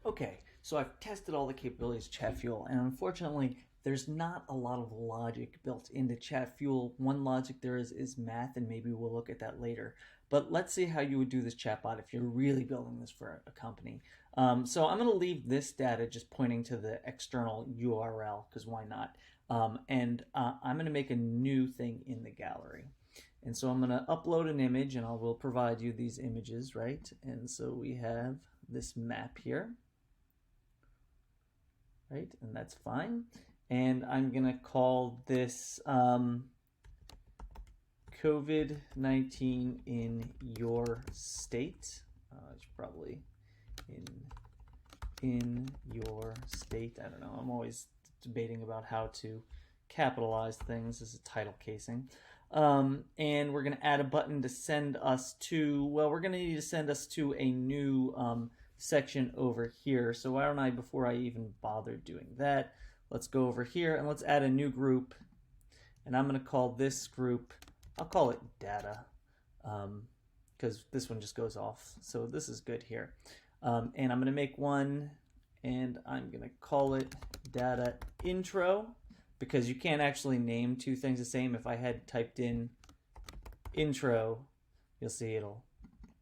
Okay, so I've tested all the capabilities of Chatfuel, and unfortunately, there's not a lot of logic built into Chatfuel. One logic there is math, and maybe we'll look at that later. But let's see how you would do this chatbot if you're really building this for a company. So I'm going to leave this data just pointing to the external URL, because why not? And I'm going to make a new thing in the gallery. And so I'm going to upload an image, and I will provide you these images, right? And so we have this map here, right? And that's fine. And I'm going to call this COVID-19 in your state. It's probably in your state. I don't know. I'm always debating about how to capitalize things as a title casing. And we're going to add a button to send us to, well, we're going to need to send us to a new section over here. So why don't I, before I even bother doing that, let's go over here and let's add a new group. And I'm going to call this group, I'll call it data, because this one just goes off. So this is good here. And I'm going to make one, and I'm going to call it data intro, because you can't actually name two things the same. If I had typed in intro, you'll see it'll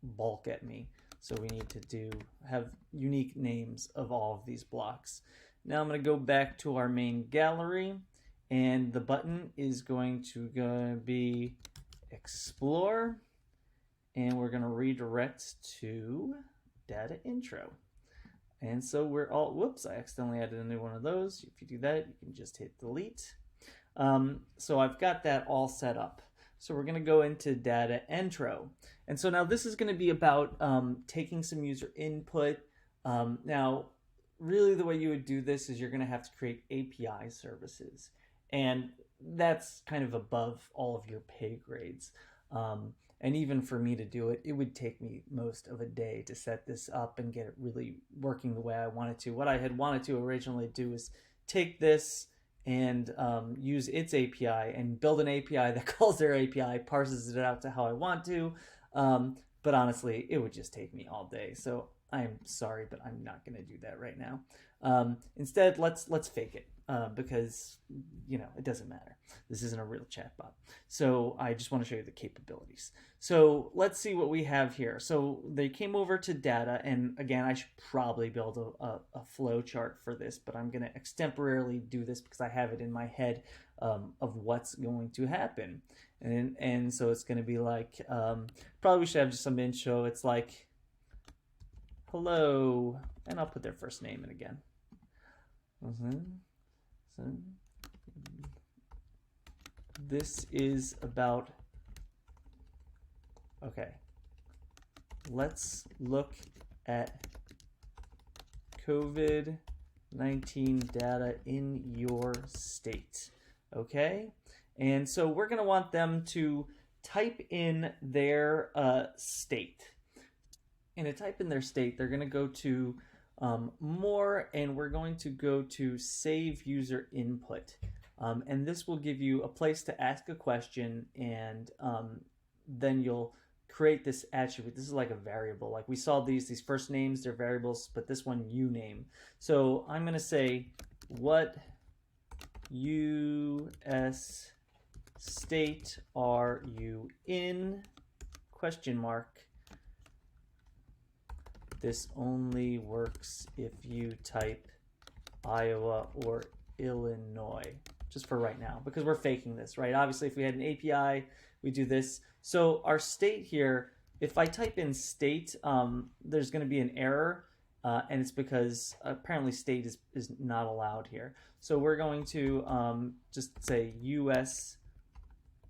balk at me. So we need to have unique names of all of these blocks. Now I'm going to go back to our main gallery, and the button is going to be explore, and we're going to redirect to data intro. And so we're all, whoops, I accidentally added a new one of those. If you do that, you can just hit delete. So I've got that all set up. So we're going to go into data intro. And so now this is going to be about taking some user input. Now, really the way you would do this is you're going to have to create API services. And that's kind of above all of your pay grades. And even for me to do it, it would take me most of a day to set this up and get it really working the way I wanted to. What I had wanted to originally do is take this and use its API and build an API that calls their API, parses it out to how I want to. But honestly, it would just take me all day. So I'm sorry, but I'm not going to do that right now. Instead, let's fake it because it doesn't matter. This isn't a real chatbot. So I just want to show you the capabilities. So let's see what we have here. So they came over to data, and again, I should probably build a flow chart for this, but I'm going to extemporarily do this because I have it in my head of what's going to happen. And so it's going to be like, probably we should have just some intro. It's like, hello, and I'll put their first name in again. So this is about, okay, let's look at COVID-19 data in your state, okay? And so we're going to want them to type in their state. And to type in their state, they're going to go to more, and we're going to go to save user input. And this will give you a place to ask a question, and then you'll create this attribute. This is like a variable. Like we saw these first names, they're variables, but this one you name. So I'm going to say, what US state are you in? Question mark. This only works if you type Iowa or Illinois, just for right now, because we're faking this, right? Obviously, if we had an API, we do this. So our state here, if I type in state, there's going to be an error, and it's because apparently state is not allowed here. So we're going to just say US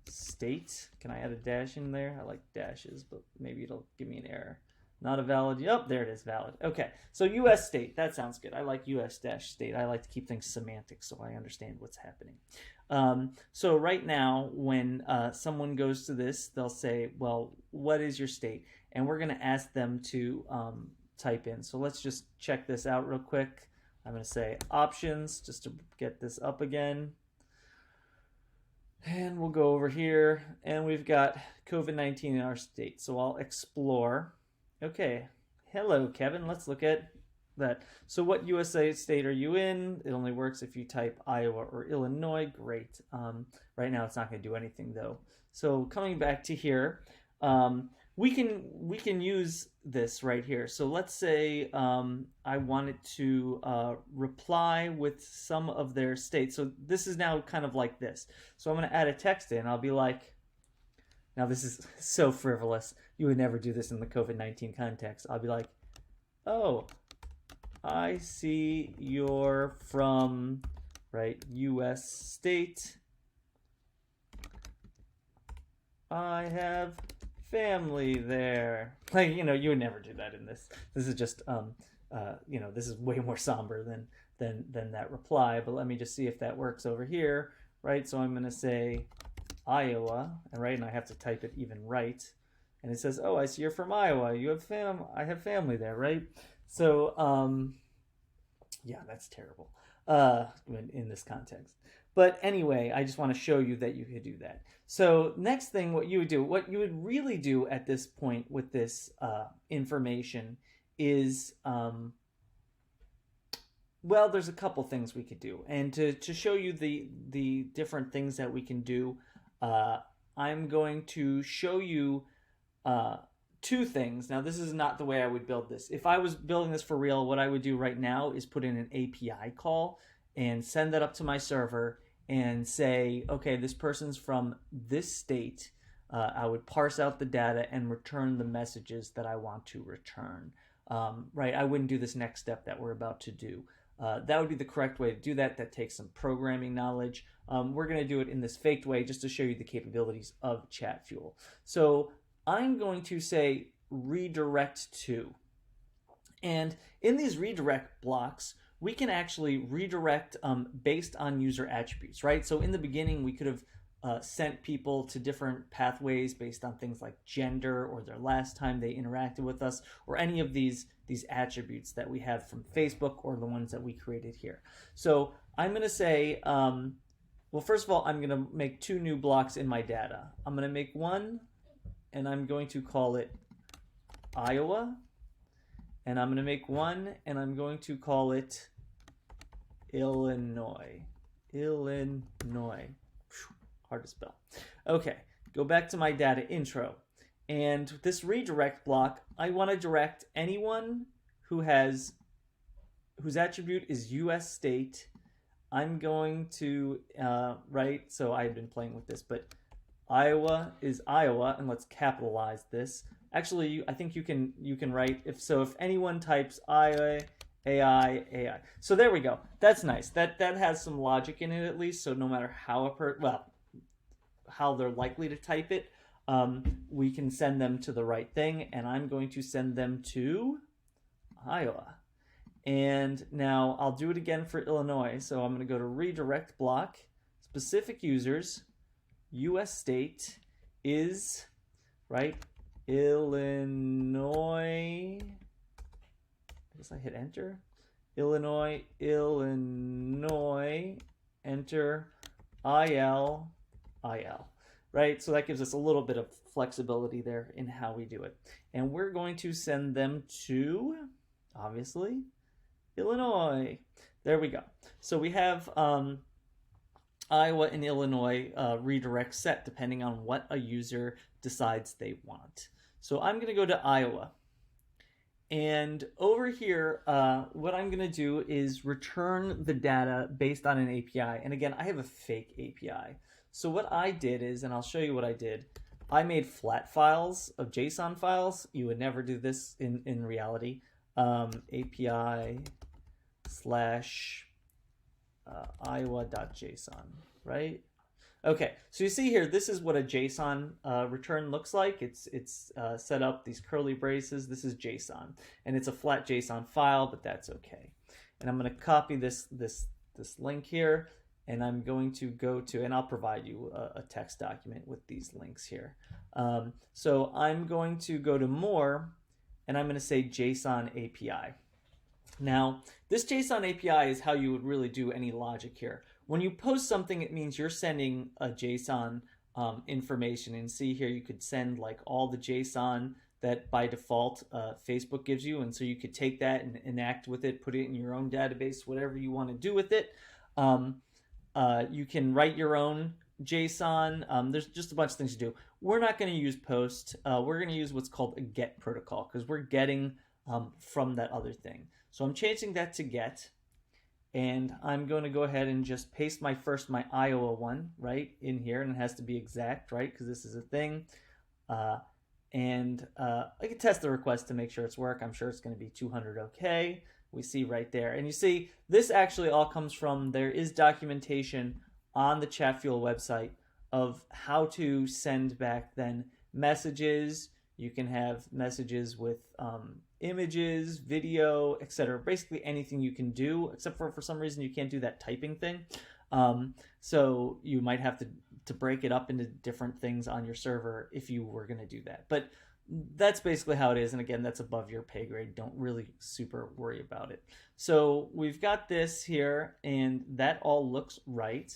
state. Can I add a dash in there? I like dashes, but maybe it'll give me an error. Not a valid. Yep, there it is, valid. Okay, so US state. That sounds good. I like US dash state. I like to keep things semantic so I understand what's happening. So right now, when someone goes to this, they'll say, well, what is your state? And we're going to ask them to type in. So let's just check this out real quick. I'm going to say options just to get this up again. And we'll go over here, and we've got COVID-19 in our state. So I'll explore. Okay, hello, Kevin. Let's look at that. So what USA state are you in? It only works if you type Iowa or Illinois. Great. Right now it's not going to do anything though. So coming back to here, we can use this right here. So let's say I wanted to reply with some of their states. So this is now kind of like this. So I'm going to add a text in. I'll be like, now this is so frivolous. You would never do this in the COVID-19 context. I'll be like, oh, I see you're from, right, U.S. state. I have family there. Like, you would never do that in this. This is just, this is way more somber than that reply. But let me just see if that works over here, right? So I'm going to say Iowa, and I have to type it even right. And it says, oh, I see you're from Iowa. I have family there, right? So, yeah, that's terrible in this context. But anyway, I just want to show you that you could do that. So next thing, what you would really do at this point with this information is, well, there's a couple things we could do. And to show you the different things that we can do, I'm going to show you two things. Now, this is not the way I would build this. If I was building this for real, what I would do right now is put in an API call and send that up to my server and say, okay, this person's from this state. I would parse out the data and return the messages that I want to return. Right? I wouldn't do this next step that we're about to do. That would be the correct way to do that. That takes some programming knowledge. We're going to do it in this faked way just to show you the capabilities of Chatfuel. So I'm going to say redirect to. And in these redirect blocks, we can actually redirect based on user attributes, right? So in the beginning, we could have sent people to different pathways based on things like gender or their last time they interacted with us, or any of these attributes that we have from Facebook or the ones that we created here. So I'm going to say, well, first of all, I'm going to make two new blocks in my data. I'm going to make one, and I'm going to call it Iowa. And I'm going to make one, and I'm going to call it Illinois. Illinois. Whew, hard to spell. Okay, go back to my data intro. And this redirect block, I want to direct anyone whose attribute is U.S. state. I'm going to, so I've been playing with this, but Iowa is Iowa, and let's capitalize this. Actually, I think you can write if anyone types AI. So there we go. That's nice. That has some logic in it at least. So no matter how how they're likely to type it, we can send them to the right thing. And I'm going to send them to Iowa. And now I'll do it again for Illinois. So I'm going to go to redirect block, specific users, U.S. state is, right, Illinois. I guess I hit enter. Illinois, enter, IL. Right? So that gives us a little bit of flexibility there in how we do it. And we're going to send them to, obviously, Illinois. There we go. So we have Iowa and Illinois redirect set depending on what a user decides they want. So I'm going to go to Iowa. And over here, what I'm going to do is return the data based on an API. And again, I have a fake API. So what I did is, and I'll show you what I did, I made flat files of JSON files. You would never do this in reality. API / Iowa.json, right? Okay, so you see here, this is what a JSON return looks like. It's set up these curly braces. This is JSON, and it's a flat JSON file, but that's okay. And I'm going to copy this link here, and I'm going to go to, and I'll provide you a text document with these links here. So I'm going to go to more, and I'm going to say JSON API. Now, this JSON API is how you would really do any logic here. When you post something, it means you're sending a JSON information. And see here, you could send like all the JSON that by default Facebook gives you, and so you could take that and enact with it, put it in your own database, whatever you want to do with it. You can write your own JSON. There's just a bunch of things to do. We're not going to use post. We're going to use what's called a get protocol because we're getting from that other thing. So I'm changing that to get, and I'm going to go ahead and just paste my Iowa one right in here, and it has to be exact, right? Because this is a thing. I can test the request to make sure it's work. I'm sure it's going to be 200 okay. We see right there. And you see, this actually all comes from, there is documentation on the Chatfuel website of how to send back then messages. You can have messages with images, video, etc. Basically anything you can do, except for some reason you can't do that typing thing. So you might have to break it up into different things on your server if you were going to do that. But that's basically how it is. And again, that's above your pay grade. Don't really super worry about it. So we've got this here, and that all looks right.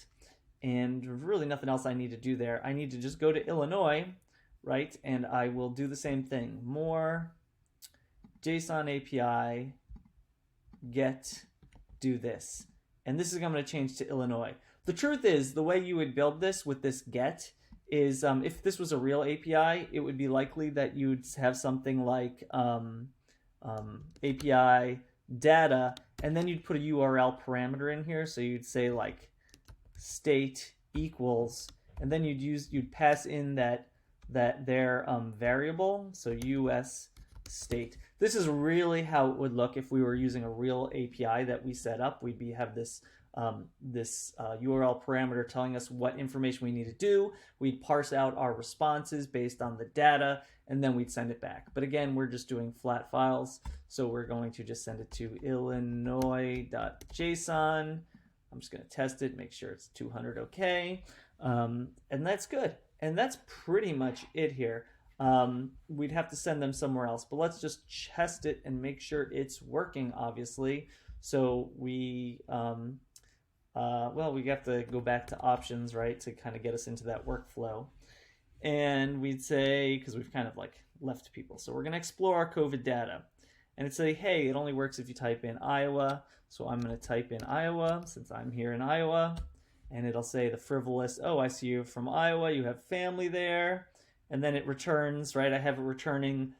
And really nothing else I need to do there. I need to just go to Illinois, right? And I will do the same thing. More JSON API, get, do this. And this is I'm going to change to Illinois. The truth is, the way you would build this with this get is if this was a real API, it would be likely that you'd have something like API data, and then you'd put a URL parameter in here. So you'd say like state equals, and then you'd pass in that their variable, so US state. This is really how it would look if we were using a real API that we set up. We'd have this URL parameter telling us what information we need to do. We'd parse out our responses based on the data, and then we'd send it back. But again, we're just doing flat files, so we're going to just send it to illinois.json. I'm just going to test it, make sure it's 200 okay, and that's good. And that's pretty much it here. We'd have to send them somewhere else, but let's just test it and make sure it's working, obviously. So we we have to go back to options, right, to kind of get us into that workflow. And we'd say, because we've kind of like left people, so we're going to explore our COVID data. And it'd say, hey, it only works if you type in Iowa. So I'm going to type in Iowa since I'm here in Iowa. And it'll say the frivolous, oh, I see you're from Iowa, you have family there. And then it returns, right? I have it returning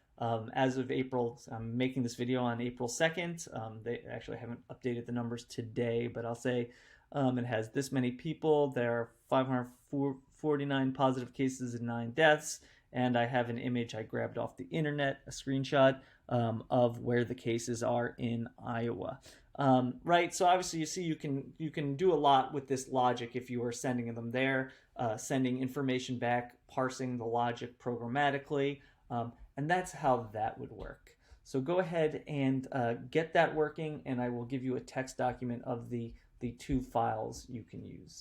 as of April. I'm making this video on April 2nd. They actually haven't updated the numbers today, but I'll say it has this many people. There are 549 positive cases and 9 deaths. And I have an image I grabbed off the internet, a screenshot of where the cases are in Iowa. Right, so obviously you see you can do a lot with this logic if you are sending them there, sending information back, parsing the logic programmatically, and that's how that would work. So go ahead and get that working, and I will give you a text document of the 2 files you can use.